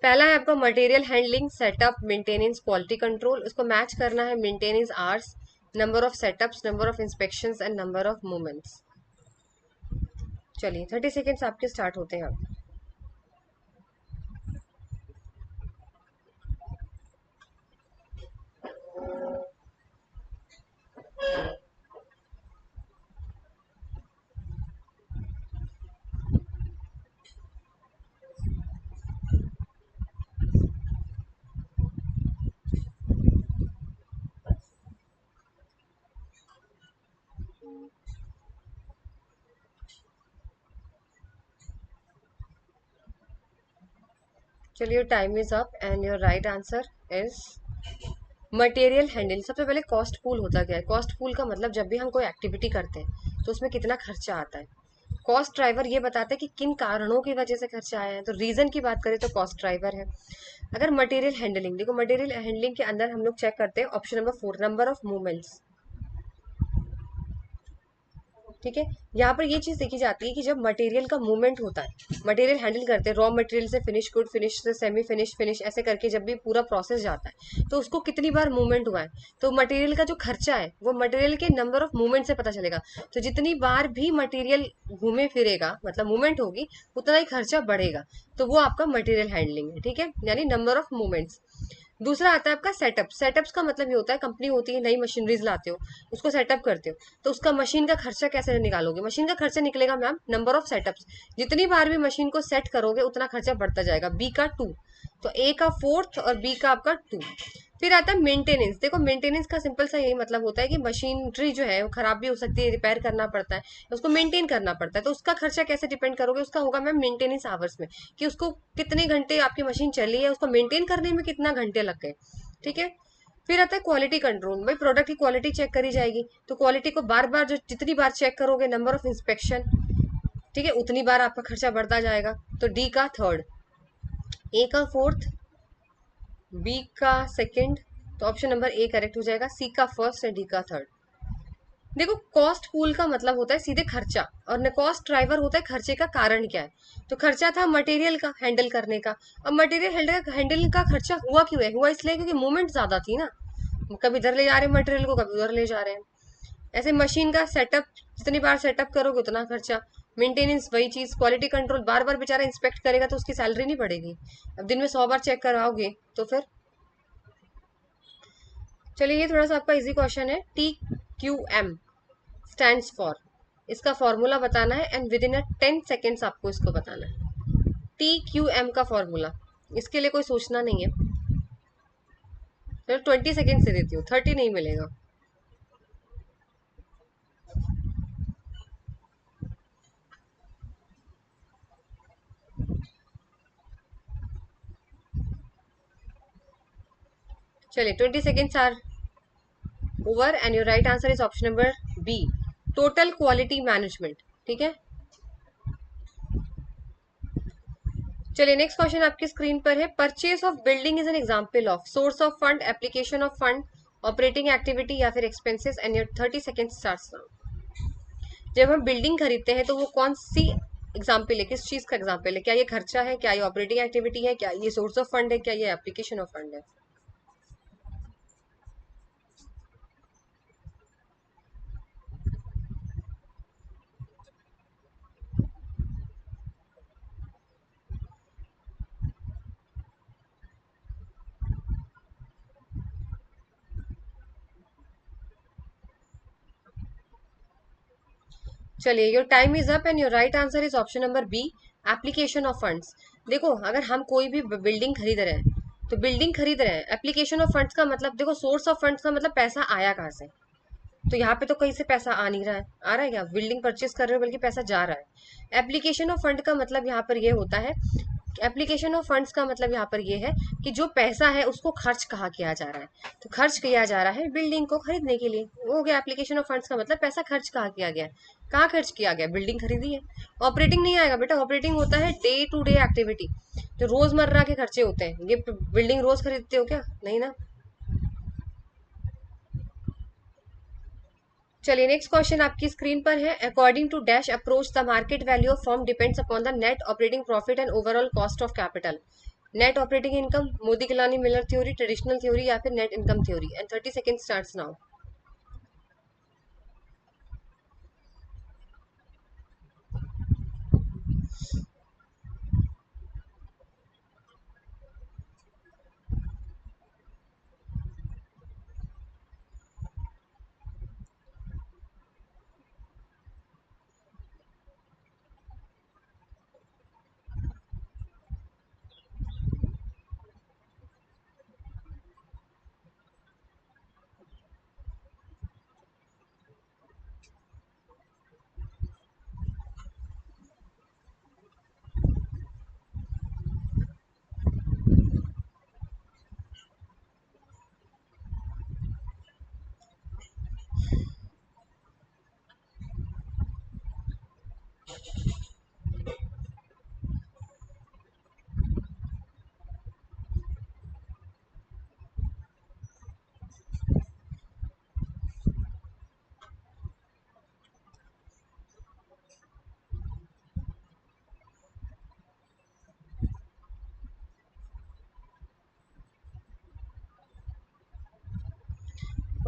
पहला है आपका material handling, setup, maintenance, quality control. उसको मैच करना है maintenance hours, number of setups, number of inspections and number of movements. चलिए 30 सेकेंड्स आपके स्टार्ट होते हैं अब। चलिए, time is up and your right answer is material handling. सबसे पहले कॉस्ट पूल होता क्या है? कॉस्ट पूल का मतलब जब भी हम कोई एक्टिविटी करते हैं तो उसमें कितना खर्चा आता है। कॉस्ट ड्राइवर ये बताता है कि किन कारणों की वजह से खर्चा आया है, तो रीजन की बात करें तो कॉस्ट ड्राइवर है। अगर मटेरियल हैंडलिंग, देखो मटेरियल हैंडलिंग के अंदर हम लोग चेक करते हैं option number 4, number of movements. ठीक है, यहाँ पर ये चीज देखी जाती है कि जब मटेरियल का मूवमेंट होता है, मटेरियल हैंडल करते हैं रॉ मटेरियल से फिनिश गुड, फिनिश से सेमी फिनिश, फिनिश ऐसे करके जब भी पूरा प्रोसेस जाता है तो उसको कितनी बार मूवमेंट हुआ है, तो मटेरियल का जो खर्चा है वो मटेरियल के नंबर ऑफ मूवमेंट से पता चलेगा। तो जितनी बार भी मटेरियल घूमे फिरेगा, मतलब मूवमेंट होगी, उतना ही खर्चा बढ़ेगा। तो वो आपका मटेरियल हैंडलिंग है। ठीक है, यानी नंबर ऑफ मूवमेंट्स। दूसरा आता है आपका सेटअप। सेटअप्स का मतलब ये होता है, कंपनी होती है, नई मशीनरीज लाते हो, उसको सेटअप करते हो, तो उसका मशीन का खर्चा कैसे निकालोगे? मशीन का खर्चा निकलेगा मैम नंबर ऑफ सेटअप्स। जितनी बार भी मशीन को सेट करोगे उतना खर्चा बढ़ता जाएगा। बी का 2, तो ए का 4th और बी का आपका 2। फिर आता है मेंटेनेंस। देखो मेंटेनेंस का सिंपल सा यही मतलब होता है कि मशीनरी जो है वो खराब भी हो सकती है, रिपेयर करना पड़ता है, उसको मेंटेन करना पड़ता है। तो उसका खर्चा कैसे डिपेंड करोगे? उसका होगा मैम मेंटेनेंस आवर्स में, कि उसको कितने घंटे आपकी मशीन चली है, उसको मेंटेन करने में कितना घंटे लग गए। ठीक है, फिर आता है क्वालिटी कंट्रोल। भाई प्रोडक्ट की क्वालिटी चेक करी जाएगी, तो क्वालिटी को बार बार, जो जितनी बार चेक करोगे, नंबर ऑफ इंस्पेक्शन, ठीक है, उतनी बार आपका खर्चा बढ़ता जाएगा। तो डी का 3rd, ए का 4th, बी का 2nd, तो ऑप्शन नंबर ए करेक्ट हो जाएगा। सी का 1st और डी का 3rd। देखो कॉस्ट पूल का मतलब होता है सीधे खर्चा, और न कॉस्ट ड्राइवर होता है खर्चे का कारण क्या है। तो खर्चा था मटेरियल का हैंडल करने का। अब मटेरियल हैंडल का खर्चा हुआ क्यों है? हुआ इसलिए क्योंकि मूवमेंट ज्यादा थी ना, कभी इधर ले जा रहे हैं मटेरियल को, कभी उधर ले जा रहे हैं। ऐसे मशीन का सेटअप, जितनी बार सेटअप करोगे उतना खर्चा। मेंटेनेंस वही चीज, क्वालिटी कंट्रोल, बार बार बेचारा इंस्पेक्ट करेगा तो उसकी सैलरी नहीं बढ़ेगी। अब दिन में 100 बार चेक करवाओगे तो फिर। चलिए, ये थोड़ा सा आपका इजी क्वेश्चन है। TQM स्टैंड्स फॉर, इसका फॉर्मूला बताना है and with in a 10 seconds आपको इसको बताना है। TQM का फॉर्मूला, इसके लिए कोई सोचना नहीं है। चलो 20 सेकेंड से देती हूँ, 30 नहीं मिलेगा। चलिए 20 seconds are over and your right answer is option number B, total quality management. ठीक है, चलिए नेक्स्ट क्वेश्चन आपकी स्क्रीन पर है। Purchase of building is an example of source of fund, application of fund, operating activity या फिर expenses, and your 30 second starts now. जब हम बिल्डिंग खरीदते हैं तो वो कौन सी एग्जाम्पल है, किस चीज का एग्जाम्पल है? क्या ये खर्चा है, क्या ये ऑपरेटिंग एक्टिविटी है, क्या ये सोर्स ऑफ फंड है, क्या ये एप्लीकेशन ऑफ फंड है? चलिए, your time is up and your right answer is option number B, application of funds. देखो अगर हम कोई भी बिल्डिंग खरीद रहे हैं, तो बिल्डिंग खरीद रहे हैं, एप्लीकेशन ऑफ फंड्स का मतलब, देखो सोर्स ऑफ फंड्स का मतलब पैसा आया कहाँ से? तो यहाँ पे तो कहीं से पैसा आ नहीं रहा है। आ रहा है क्या? बिल्डिंग परचेस कर रहे हो बल्कि पैसा जा रहा है। एप्लीकेशन ऑफ फंड का मतलब यहाँ पर ये होता है, एप्लीकेशन ऑफ फंड्स का मतलब यहाँ पर ये है कि जो पैसा है उसको खर्च कहाँ किया जा रहा है। तो खर्च किया जा रहा है बिल्डिंग को खरीदने के लिए, वो हो गया एप्लीकेशन ऑफ फंड्स का मतलब पैसा खर्च कहाँ किया गया है। कहाँ खर्च किया गया? बिल्डिंग खरीदी है। ऑपरेटिंग नहीं आएगा बेटा, ऑपरेटिंग होता है डे टू डे एक्टिविटी, जो रोजमर्रा के खर्चे होते हैं। ये बिल्डिंग रोज खरीदते हो क्या? नहीं ना। चलिए नेक्स्ट क्वेश्चन आपकी स्क्रीन पर है। According to dash approach the market value of firm depends upon the net operating profit and overall cost of capital. Net operating income, Modigliani Miller theory, traditional theory या फिर net income theory, and 30 second starts now.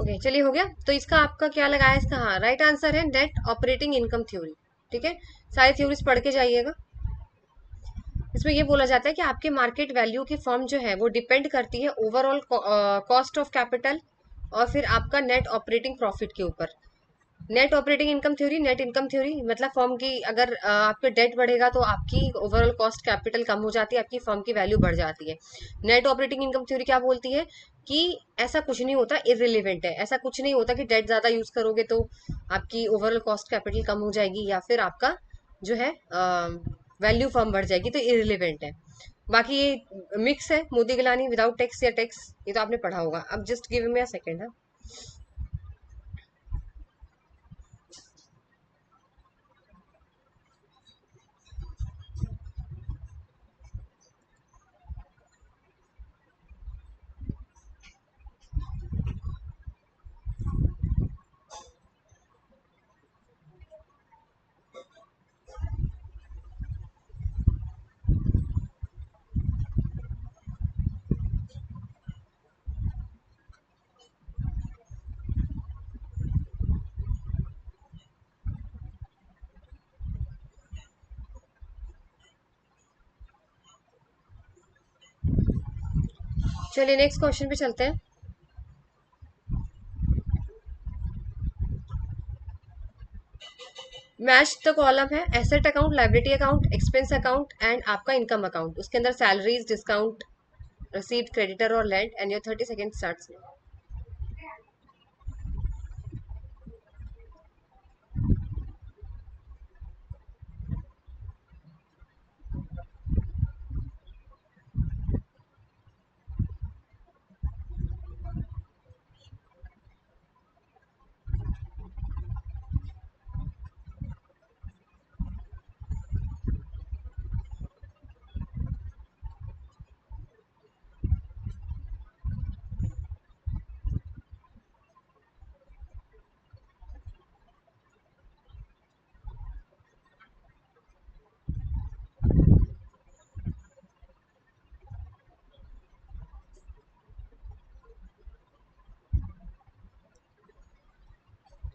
Okay चलिए हो गया। तो इसका आपका क्या लगा है इसका? हाँ राइट आंसर है नेट ऑपरेटिंग इनकम थ्योरी। ठीक है, सारी थ्योरीज पढ़ के जाइएगा। इसमें ये बोला जाता है कि आपके मार्केट वैल्यू की फर्म जो है वो डिपेंड करती है ओवरऑल कॉस्ट ऑफ कैपिटल और फिर आपका नेट ऑपरेटिंग प्रॉफिट के ऊपर। Net operating income theory, net income theory मतलब फर्म की अगर आपके डेट बढ़ेगा तो आपकी ओवरऑल कॉस्ट कैपिटल कम हो जाती है, आपकी फर्म की वैल्यू बढ़ जाती है। नेट ऑपरेटिंग इनकम थ्योरी क्या बोलती है कि ऐसा कुछ नहीं होता, इररिलेवेंट है, ऐसा कुछ नहीं होता कि डेट ज्यादा यूज करोगे तो आपकी ओवरऑल कॉस्ट कैपिटल कम हो जाएगी या फिर आपका जो है वैल्यू फर्म बढ़ जाएगी, तो इररिलेवेंट है। बाकी ये मिक्स है, मोदी गिलानी विदाउट टैक्स या टैक्स, ये तो आपने पढ़ा होगा। अब just give me a second. चलिए नेक्स्ट क्वेश्चन पे चलते हैं। मैच द कॉलम है asset account, liability account, expense account and आपका इनकम अकाउंट। उसके अंदर सैलरीज, डिस्काउंट, रिसीट, क्रेडिटर और land and your 30 second starts.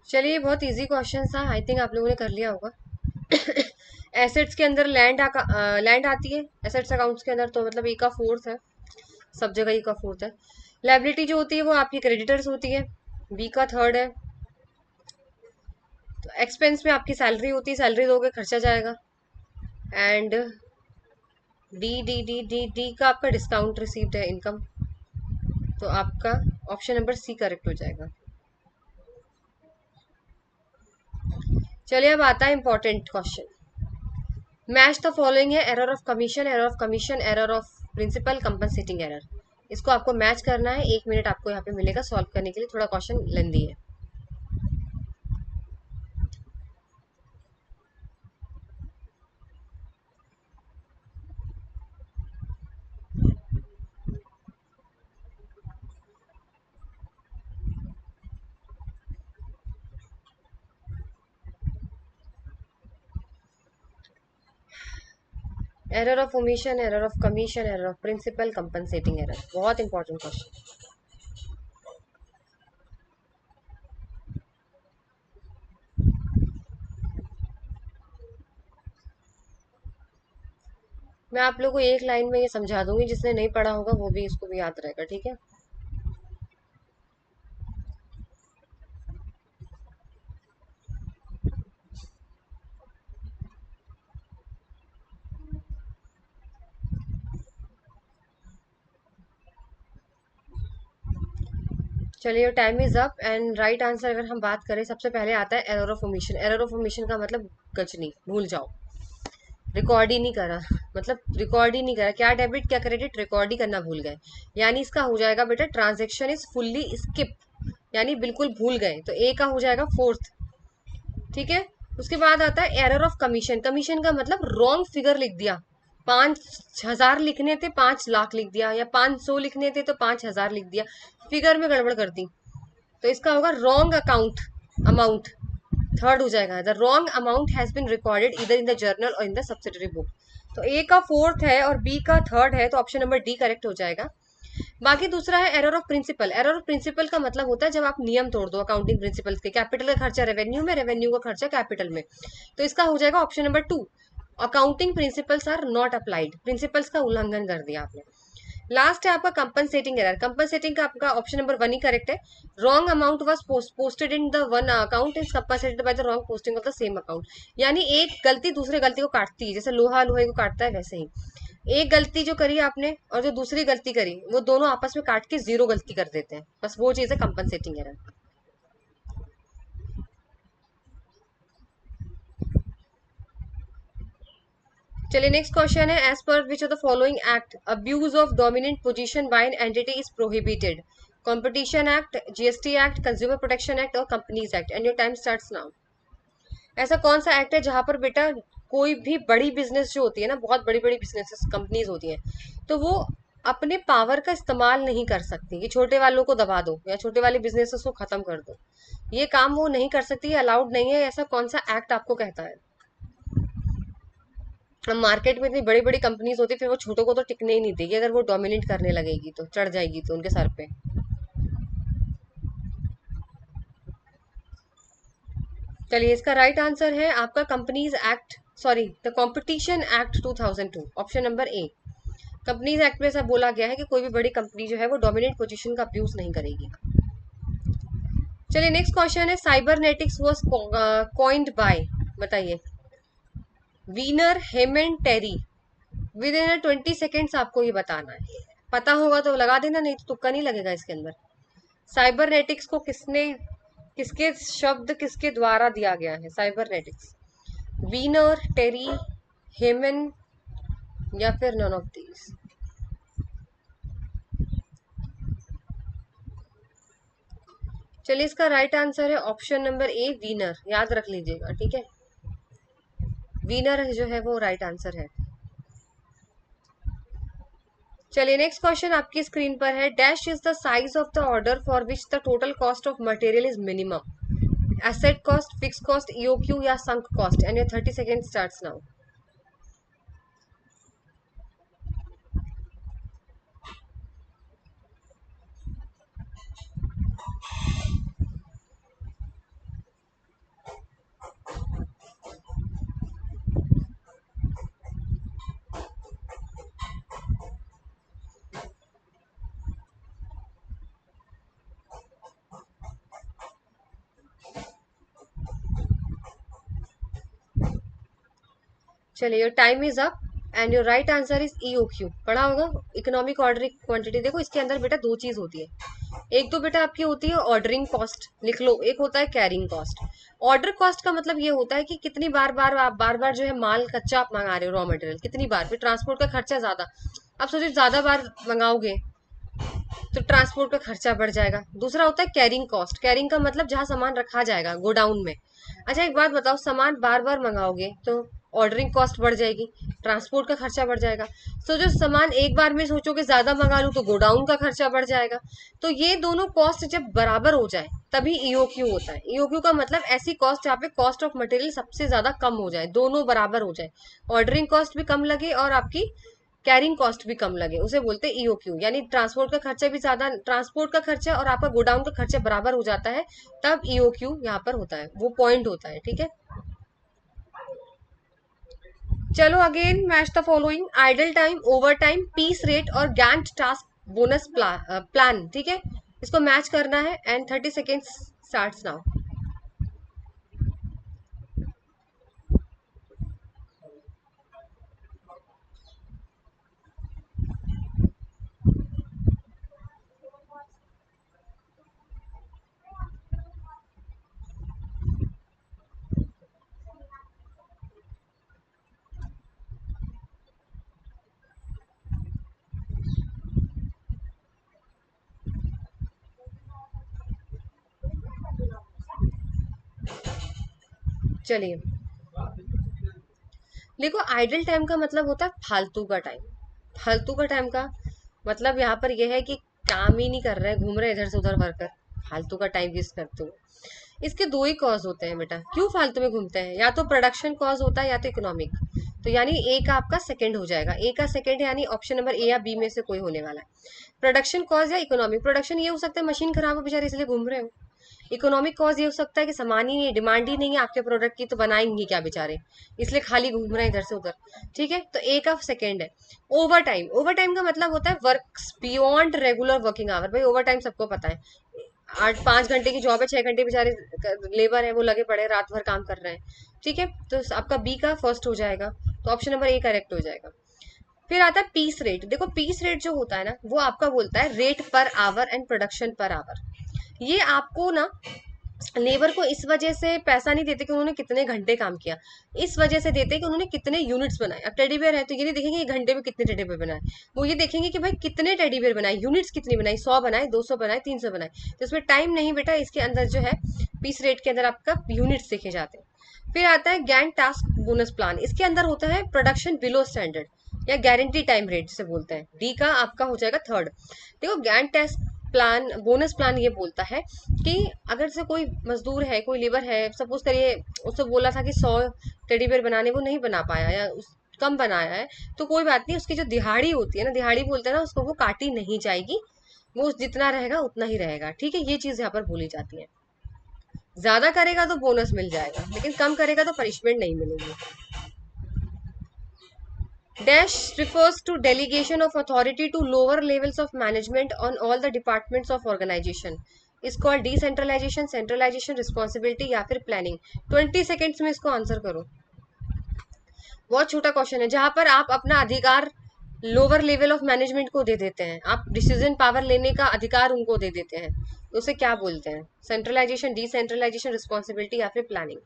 चलिए बहुत इजी क्वेश्चन था, आई थिंक आप लोगों ने कर लिया होगा। एसेट्स के अंदर लैंड आती है एसेट्स अकाउंट्स के अंदर, तो मतलब ई का फोर्थ है, सब जगह ई का फोर्थ है। लाइबिलिटी जो होती है वो आपकी क्रेडिटर्स होती है, बी का थर्ड है। तो एक्सपेंस में आपकी सैलरी होती है, सैलरी दोगे खर्चा जाएगा। And D D D D D का आपका डिस्काउंट रिसीव्ड है, इनकम। तो आपका ऑप्शन नंबर सी करेक्ट हो जाएगा। चलिए अब आता है important question. Match the following है error of commission, error of commission, error of principle, compensating error. इसको आपको मैच करना है, 1 मिनट आपको यहाँ पे मिलेगा सॉल्व करने के लिए, थोड़ा क्वेश्चन लेंदी है। Error of omission, error of commission, error of principle, compensating error, बहुत इंपॉर्टेंट क्वेश्चन। मैं आप लोगों को एक लाइन में ये समझा दूंगी, जिसने नहीं पढ़ा होगा वो भी इसको भी याद रहेगा, ठीक है। चलिए time is up and right answer अगर हम बात करें, सबसे पहले आता है error of omission. Error of omission का मतलब गजनी, भूल जाओ, रिकॉर्ड ही नहीं करा। मतलब रिकॉर्ड ही नहीं करा, क्या डेबिट क्या क्रेडिट रिकॉर्ड ही करना भूल गए। यानी इसका हो जाएगा बेटा ट्रांजेक्शन इज फुल्ली स्किप, यानी बिल्कुल भूल गए, तो ए का हो जाएगा फोर्थ। ठीक है, उसके बाद आता है एरर ऑफ कमीशन। कमीशन का मतलब रॉन्ग फिगर लिख दिया, 5,000 लिखने थे 5 लाख लिख दिया, या 500 लिखने थे तो 5,000 लिख दिया, फिगर में गड़बड़ कर दी, तो इसका होगा रॉन्ग अकाउंट अमाउंट। थर्ड हो जाएगा, the wrong amount has been recorded इधर इन द जर्नल और इन द सब्सिडरी बुक। तो ए का फोर्थ है और बी का थर्ड है, तो ऑप्शन नंबर डी करेक्ट हो जाएगा। बाकी दूसरा है error of principle. Error of principle का मतलब होता है जब आप नियम तोड़ दो अकाउंटिंग प्रिंसिपल्स के, कैपिटल का खर्चा रेवेन्यू में, रेवेन्यू का खर्चा कैपिटल में, तो इसका हो जाएगा option number 2, accounting principles are not applied, principles का उल्लंघन कर दिया आपने। लास्ट है आपका कंपनसेटिंग एरर। कंपनसेटिंग का आपका ऑप्शन नंबर 1 ही करेक्ट है। Wrong amount was posted in the one account is compensated by the wrong posting of the same account. यानी एक गलती दूसरे गलती को काटती है, जैसे लोहा लोहे को काटता है वैसे ही एक गलती जो करी आपने और जो दूसरी गलती करी वो दोनों आपस में काट के जीरो गलती कर देते हैं, बस वो चीज है कंपनसेटिंग एरर। चलिए नेक्स्ट क्वेश्चन है, as per which of the following act abuse of dominant position by an entity is prohibited? Competition act, GST act, consumer protection act और companies act. And your time starts now. ऐसा कौन सा act है जहां पर बेटा कोई भी बड़ी बिजनेस जो होती है ना, बहुत बड़ी बड़ी बिजनेस कंपनीज होती हैं, तो वो अपने पावर का इस्तेमाल नहीं कर सकती कि छोटे वालों को दबा दो या छोटे वाले बिजनेसेस को खत्म कर दो, ये काम वो नहीं कर सकती, अलाउड नहीं है। ऐसा कौन सा एक्ट आपको कहता है? अब मार्केट में इतनी बड़ी बड़ी कंपनीज होती है, फिर वो छोटों को तो टिकने ही नहीं देगी, अगर वो डोमिनेट करने लगेगी तो, चढ़ जाएगी तो उनके सर पे। चलिए इसका राइट आंसर है आपका companies act, sorry the competition act 2002, option number A. Companies act में ऐसा बोला गया है कि कोई भी बड़ी कंपनी जो है वो डोमिनेंट पोजीशन का अब्यूज नहीं करेगी। चलिए नेक्स्ट क्वेश्चन है, साइबरनेटिक्स वाज कॉइन्ड बाय, बताइए, Wiener, Heyman, Terry. Within 20 seconds आपको ये बताना है, पता होगा तो लगा देना, नहीं तो तुक्का नहीं लगेगा इसके अंदर। साइबरनेटिक्स को किसने, किसके शब्द किसके द्वारा दिया गया है साइबरनेटिक्स? वीनर, टेरी, हेमन या फिर नन ऑफ दीज? चलिए इसका राइट आंसर है ऑप्शन नंबर ए, वीनर। याद रख लीजिएगा, ठीक है, वीनर जो है वो राइट आंसर है। चलिए नेक्स्ट क्वेश्चन आपकी स्क्रीन पर है, dash is the size of the order for which the total cost of material is minimum? Asset cost, fix cost, EOQ या sunk cost. And your 30 second starts now. चलिए your time is up and your right answer is EOQ. पढ़ा होगा economic ordering quantity. देखो इसके अंदर बेटा दो चीज होती है, एक तो बेटा आपकी होती है ऑर्डरिंग कॉस्ट, लिख लो, एक होता है कैरिंग कॉस्ट। ऑर्डर कॉस्ट का मतलब ये होता है कि कितनी बार बार आप बार बार जो है माल कच्चा आप मंगा रहे हो, रॉ मटेरियल कितनी बार, फिर ट्रांसपोर्ट का खर्चा ज्यादा। आप सोचिए ज्यादा बार मंगाओगे तो ट्रांसपोर्ट का खर्चा बढ़ जाएगा। दूसरा होता है कैरिंग कॉस्ट, कैरिंग का मतलब जहां सामान रखा जाएगा गोडाउन में। अच्छा एक बात बताओ, सामान बार बार मंगाओगे तो ऑर्डरिंग कॉस्ट बढ़ जाएगी, ट्रांसपोर्ट का खर्चा बढ़ जाएगा। तो जो सामान एक बार में सोचोगे ज्यादा मंगा लूं तो गोडाउन का खर्चा बढ़ जाएगा। तो ये दोनों कॉस्ट जब बराबर हो जाए तभी ईओक्यू होता है। ईओक्यू का मतलब ऐसी कॉस्ट जहाँ पे कॉस्ट ऑफ मटेरियल सबसे ज्यादा कम हो जाए, दोनों बराबर हो जाए, ऑर्डरिंग कॉस्ट भी कम लगे और आपकी कैरिंग कॉस्ट भी कम लगे, उसे बोलते हैं ईओक्यू। यानी ट्रांसपोर्ट का खर्चा भी ज्यादा, ट्रांसपोर्ट का खर्चा और आपका गोडाउन का खर्चा बराबर हो जाता है, तब ईओक्यू यहाँ पर होता है, वो पॉइंट होता है, ठीक है। चलो again match the following, idle time, overtime, piece rate और गैंट टास्क बोनस प्लान, ठीक है, इसको मैच करना है। And 30 seconds starts now. चलिए, देखो आइडल टाइम का मतलब होता है फालतू का टाइम। फालतू का टाइम का मतलब यहाँ पर यह है कि काम ही नहीं कर रहे, घूम रहे इधर से उधर वर्कर, फालतू का टाइम वेस्ट करते हो। इसके दो ही कॉज होते हैं बेटा, क्यों फालतू में घूमते हैं, या तो प्रोडक्शन कॉज होता है या तो इकोनॉमिक। तो यानी ए का आपका सेकंड हो जाएगा, ए का सेकंड यानी ऑप्शन नंबर ए या बी में से कोई होने वाला है। प्रोडक्शन कॉज या इकोनॉमिक, प्रोडक्शन ये हो सकता है मशीन खराब हो बेचारे इसलिए घूम रहे हो। इकोनॉमिक कॉज ये हो सकता है कि सामान ही नहीं, डिमांड ही नहीं है आपके प्रोडक्ट की, तो बनाएंगे क्या बेचारे, इसलिए खाली घूम रहे हैं इधर से उधर। ठीक है, तो ए का सेकंड है। ओवर टाइम, ओवर टाइम का मतलब होता है work beyond regular working hour. भाई ओवर टाइम सबको पता है, 8-5 घंटे की जॉब है, 6 घंटे बेचारे लेबर है वो लगे पड़े हैं, रात भर काम कर रहे हैं। ठीक है, तो आपका बी का फर्स्ट हो जाएगा, तो ऑप्शन नंबर ए करेक्ट हो जाएगा। फिर आता है पीस रेट। देखो पीस रेट जो होता है ना, वो आपका बोलता है rate per hour and production per hour. ये आपको ना लेबर को इस वजह से पैसा नहीं देते कि उन्होंने कितने घंटे काम किया, इस वजह से देते हैं कि उन्होंने कितने यूनिट्स बनाए। अब टेडी बियर है तो ये नहीं देखेंगे कि घंटे में कितने टेडी बियर बनाए, वो ये देखेंगे कि भाई कितने टेडी बियर बनाए, यूनिट्स कितनी बनाई, 100 बनाए, 200 बनाए, 300 बनाए। तो इसमें टाइम नहीं बेटा, इसके अंदर जो है पीस रेट के अंदर आपका यूनिट्स देखे जाते हैं। फिर आता है गैंट टास्क बोनस प्लान, इसके अंदर होता है प्रोडक्शन बिलो स्टैंडर्ड या गारंटी टाइम रेट जिसे बोलते हैं। डी का आपका हो जाएगा थर्ड। देखो Gantt task plan, bonus plan ये बोलता है कि अगर से कोई मजदूर है, कोई लेबर है, सपोज करिए उससे बोला था कि 100 टेडी बेयर बनाने, वो नहीं बना पाया या कम बनाया है, तो कोई बात नहीं, उसकी जो दिहाड़ी होती है ना, दिहाड़ी बोलते हैं ना उसको, वो काटी नहीं जाएगी, वो जितना रहेगा उतना ही रहेगा। ठीक है, ये चीज यहाँ पर बोली जाती है। ज्यादा करेगा तो बोनस मिल जाएगा, लेकिन कम करेगा तो पनिशमेंट नहीं मिलेगी। Dash refers to delegation of authority to lower levels of management on all the departments of organization. Is called decentralization, centralization, responsibility या फिर planning। 20 सेकेंड्स में इसको आंसर करो। बहुत छोटा क्वेश्चन है, जहां पर आप अपना अधिकार लोअर लेवल ऑफ मैनेजमेंट को दे देते हैं, आप डिसीजन पावर लेने का अधिकार उनको दे देते हैं, तो उसे क्या बोलते हैं? सेंट्रलाइजेशन, डिसेंट्रलाइजेशन, रिस्पॉन्सिबिलिटी या फिर प्लानिंग।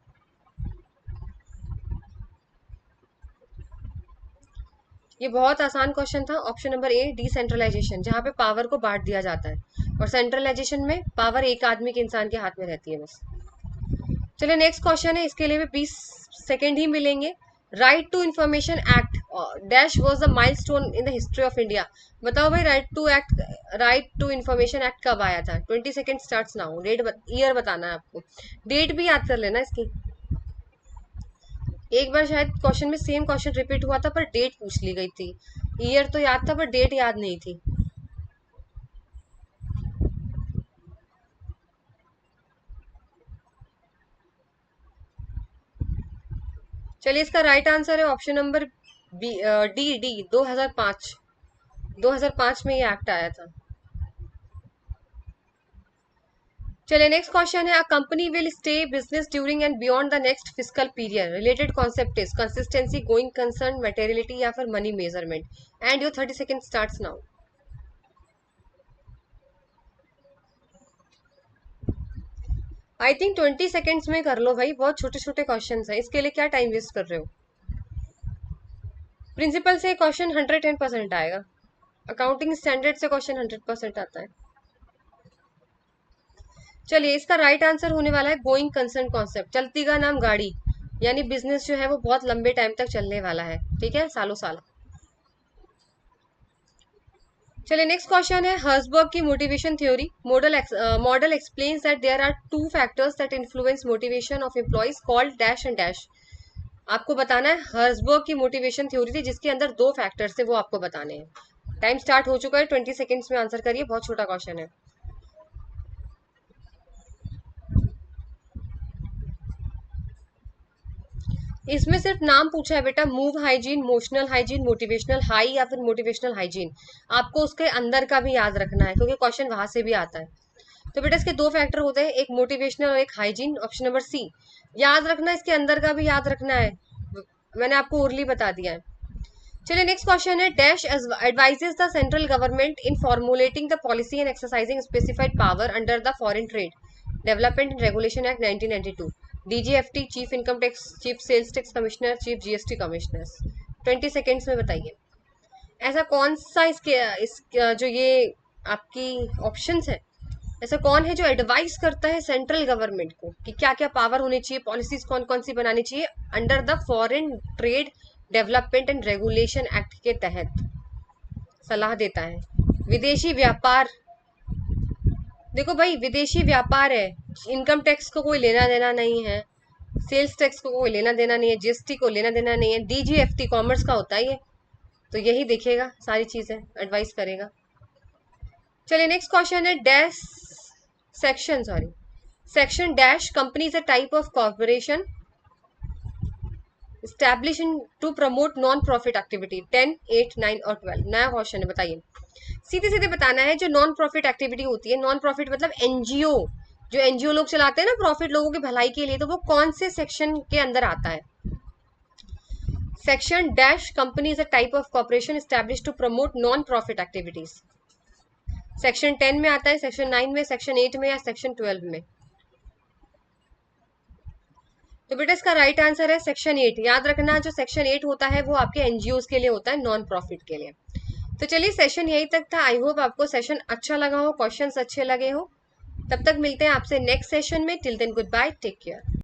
ये बहुत आसान क्वेश्चन था, ऑप्शन नंबर ए डिसेंट्रलाइजेशन, जहां पे पावर को बांट दिया जाता है, और सेंट्रलाइजेशन में पावर एक आदमी के, इंसान के हाथ में रहती है बस। चलिए नेक्स्ट क्वेश्चन है, इसके लिए भी 20 सेकेंड ही मिलेंगे। Right to information act dash was the milestone in the history of India. बताओ भाई, राइट टू इंफॉर्मेशन एक्ट कब आया था? 20 second start now. Date year बताना है आपको, डेट भी याद कर लेना इसकी। एक बार शायद क्वेश्चन में सेम क्वेश्चन रिपीट हुआ था, पर डेट पूछ ली गई थी। ईयर तो याद था पर डेट याद नहीं थी। चलिए, इसका राइट आंसर है option number B, D D 2005। 2005 में ये एक्ट आया था। चलिए नेक्स्ट क्वेश्चन है, a company will stay business during and beyond the next physical period. Related concept is consistency, going concern, materiality या फिर money measurement. And your 30 second starts now. I think 20 seconds में कर लो भाई, बहुत छोटे छोटे question है, इसके लिए क्या टाइम वेस्ट कर रहे हो? प्रिंसिपल से क्वेश्चन 110% आएगा, अकाउंटिंग स्टैंडर्ड से क्वेश्चन 100% आता है। चलिए, इसका राइट आंसर होने वाला है गोइंग कंसर्न कॉन्सेप्ट, चलती का नाम गाड़ी, यानी बिजनेस जो है वो बहुत लंबे टाइम तक चलने वाला है। ठीक है, सालों साल। चलिए नेक्स्ट क्वेश्चन है, हर्सबर्ग की motivation theory model explains that there are two factors that influence motivation of employees called dash and dash. आपको बताना है, हर्सबर्ग की मोटिवेशन थ्योरी थी जिसके अंदर दो फैक्टर्स थे, वो आपको बताने हैं। टाइम स्टार्ट हो चुका है, 20 सेकेंड्स में आंसर करिए, बहुत छोटा क्वेश्चन है। इसमें सिर्फ नाम पूछा है बेटा, move hygiene, motional hygiene, motivational high या फिर मोटिवेशनल हाइजीन। आपको उसके अंदर का भी याद रखना है, क्योंकि क्वेश्चन वहां से भी आता है। तो बेटा इसके दो फैक्टर होते हैं, एक मोटिवेशनल और एक हाइजीन, ऑप्शन नंबर सी। याद रखना, इसके अंदर का भी याद रखना है, मैंने आपको ओरली बता दिया है। चलिए नेक्स्ट क्वेश्चन है, dash advises the central government in formulating the policy and exercising specified power under the foreign trade development and regulation act 1992। DGFT, chief income tax, chief sales tax commissioner, chief GST commissioner. 20 seconds में बताइए, ऐसा कौन सा इसके जो ये आपकी options है ऐसा कौन है जो एडवाइस करता है सेंट्रल गवर्नमेंट को कि क्या क्या पावर होनी चाहिए, पॉलिसीज कौन कौन सी बनानी चाहिए under the foreign trade development and regulation act के तहत सलाह देता है? विदेशी व्यापार, देखो भाई विदेशी व्यापार है, इनकम टैक्स को कोई लेना देना नहीं है, सेल्स टैक्स को कोई लेना देना नहीं है, जीएसटी को लेना देना नहीं है, डीजीएफटी कॉमर्स का होता है ये, तो यही देखेगा, सारी चीजें एडवाइस करेगा। चलिए नेक्स्ट क्वेश्चन है dash section, sorry section dash company is a type of corporation establish to promote non profit activity. 10, 8, 9 और 12 नया क्वेश्चन है, बताइए। सीधे सीधे बताना है, जो नॉन प्रॉफिट एक्टिविटी होती है, नॉन प्रॉफिट मतलब एनजीओ, जो एनजीओ लोग चलाते हैं ना प्रॉफिट लोगों की भलाई के लिए, तो वो कौन से सेक्शन के अंदर आता है? Section dash company is a type of corporation establish to promote non profit activities. Section 10 में आता है, सेक्शन 9 में, सेक्शन 8 में या सेक्शन 12 में? तो बेटा इसका राइट आंसर है सेक्शन 8। याद रखना जो सेक्शन 8 होता है वो आपके एनजीओ के लिए होता है, नॉन प्रॉफिट के लिए। तो चलिए सेशन यही तक था। आई होप आपको सेशन अच्छा लगा हो, क्वेश्चंस अच्छे लगे हो। तब तक मिलते हैं आपसे नेक्स्ट सेशन में। Till then goodbye, take care.